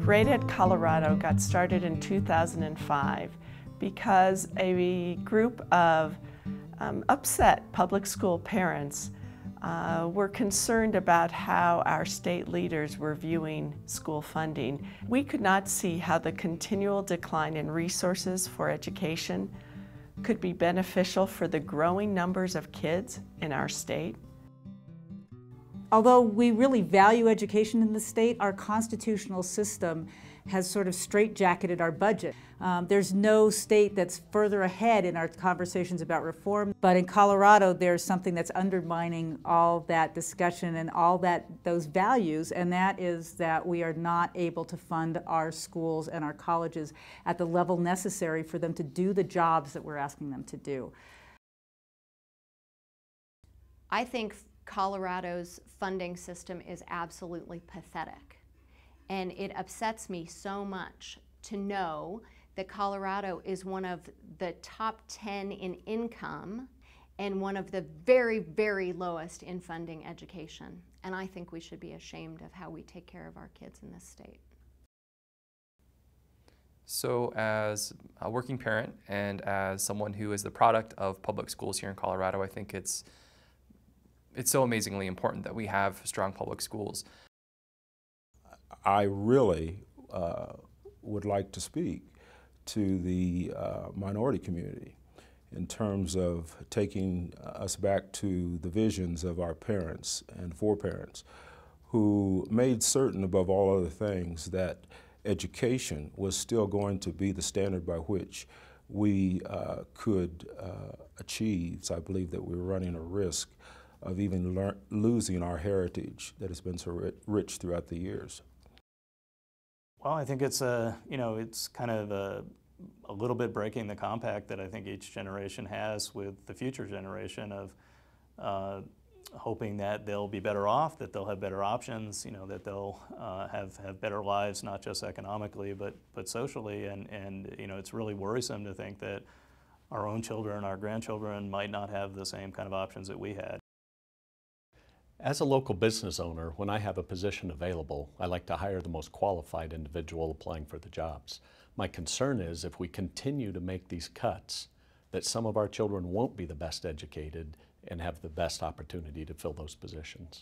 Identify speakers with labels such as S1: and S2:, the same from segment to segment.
S1: Great Ed Colorado got started in 2005 because a group of upset public school parents were concerned about how our state leaders were viewing school funding. We could not see how the continual decline in resources for education could be beneficial for the growing numbers of kids in our state.
S2: Although we really value education in the state, our constitutional system has sort of straitjacketed our budget. There's no state that's further ahead in our conversations about reform, but in Colorado there's something that's undermining all that discussion and all those values, and that is that we are not able to fund our schools and our colleges at the level necessary for them to do the jobs that we're asking them to do.
S3: I think Colorado's funding system is absolutely pathetic, and it upsets me so much to know that Colorado is one of the top 10 in income and one of the very, very lowest in funding education. And I think we should be ashamed of how we take care of our kids in this state.
S4: So as a working parent and as someone who is the product of public schools here in Colorado, I think it's so amazingly important that we have strong public schools.
S5: I really would like to speak to the minority community in terms of taking us back to the visions of our parents and foreparents who made certain, above all other things, that education was still going to be the standard by which we could achieve. So I believe that we're running a risk of even losing our heritage that has been so rich throughout the years.
S6: Well, I think it's it's kind of a little bit breaking the compact that I think each generation has with the future generation of hoping that they'll be better off, that they'll have better options, that they'll have better lives, not just economically, but socially, and it's really worrisome to think that our own children, our grandchildren might not have the same kind of options that we had.
S7: As a local business owner, when I have a position available, I like to hire the most qualified individual applying for the jobs. My concern is if we continue to make these cuts, that some of our children won't be the best educated and have the best opportunity to fill those positions.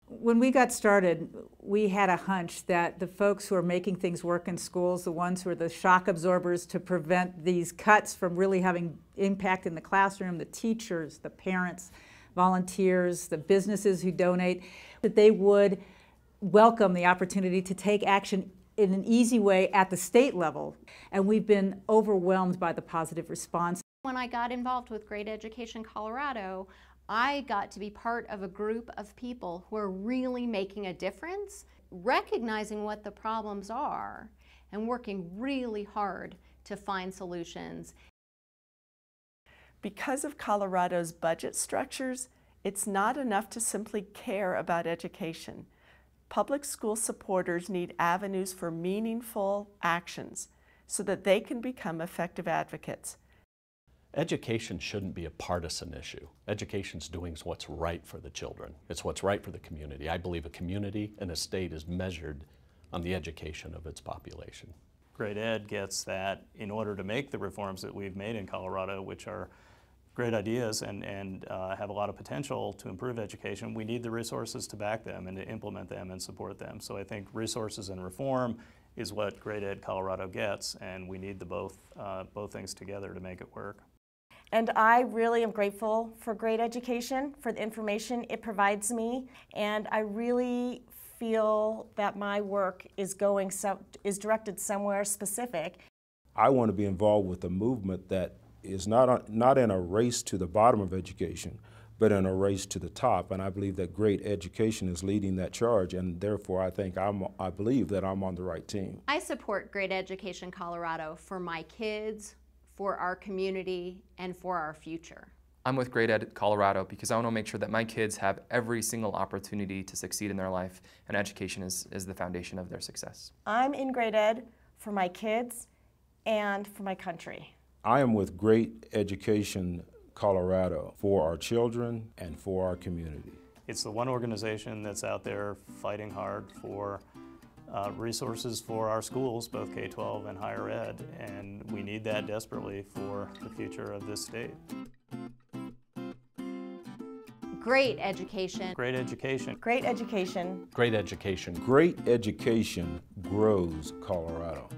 S2: When we got started, we had a hunch that the folks who are making things work in schools, the ones who are the shock absorbers to prevent these cuts from really having impact in the classroom, the teachers, the parents, volunteers, the businesses who donate, that they would welcome the opportunity to take action in an easy way at the state level. And we've been overwhelmed by the positive response.
S3: When I got involved with Great Education Colorado, I got to be part of a group of people who are really making a difference, recognizing what the problems are, and working really hard to find solutions.
S1: Because of Colorado's budget structures, it's not enough to simply care about education. Public school supporters need avenues for meaningful actions so that they can become effective advocates.
S7: Education shouldn't be a partisan issue. Education's doing what's right for the children. It's what's right for the community. I believe a community and a state is measured on the education of its population.
S6: Great Ed gets that in order to make the reforms that we've made in Colorado, which are great ideas and have a lot of potential to improve education, we need the resources to back them and to implement them and support them. So I think resources and reform is what Great Ed Colorado gets, and we need the both things together to make it work.
S8: And I really am grateful for Great Education, for the information it provides me, and I really feel that my work is directed somewhere specific.
S5: I want to be involved with a movement that is not in a race to the bottom of education, but in a race to the top. And I believe that Great Education is leading that charge, and therefore I believe that I'm on the right team.
S3: I support Great Education Colorado for my kids, for our community, and for our future.
S4: I'm with Great Ed Colorado because I want to make sure that my kids have every single opportunity to succeed in their life, and education is the foundation of their success.
S8: I'm in Great Ed for my kids and for my country.
S5: I am with Great Education Colorado for our children and for our community.
S6: It's the one organization that's out there fighting hard for resources for our schools, both K-12 and higher ed, and we need that desperately for the future of this state.
S3: Great education.
S6: Great education.
S8: Great education.
S7: Great education.
S5: Great education grows Colorado.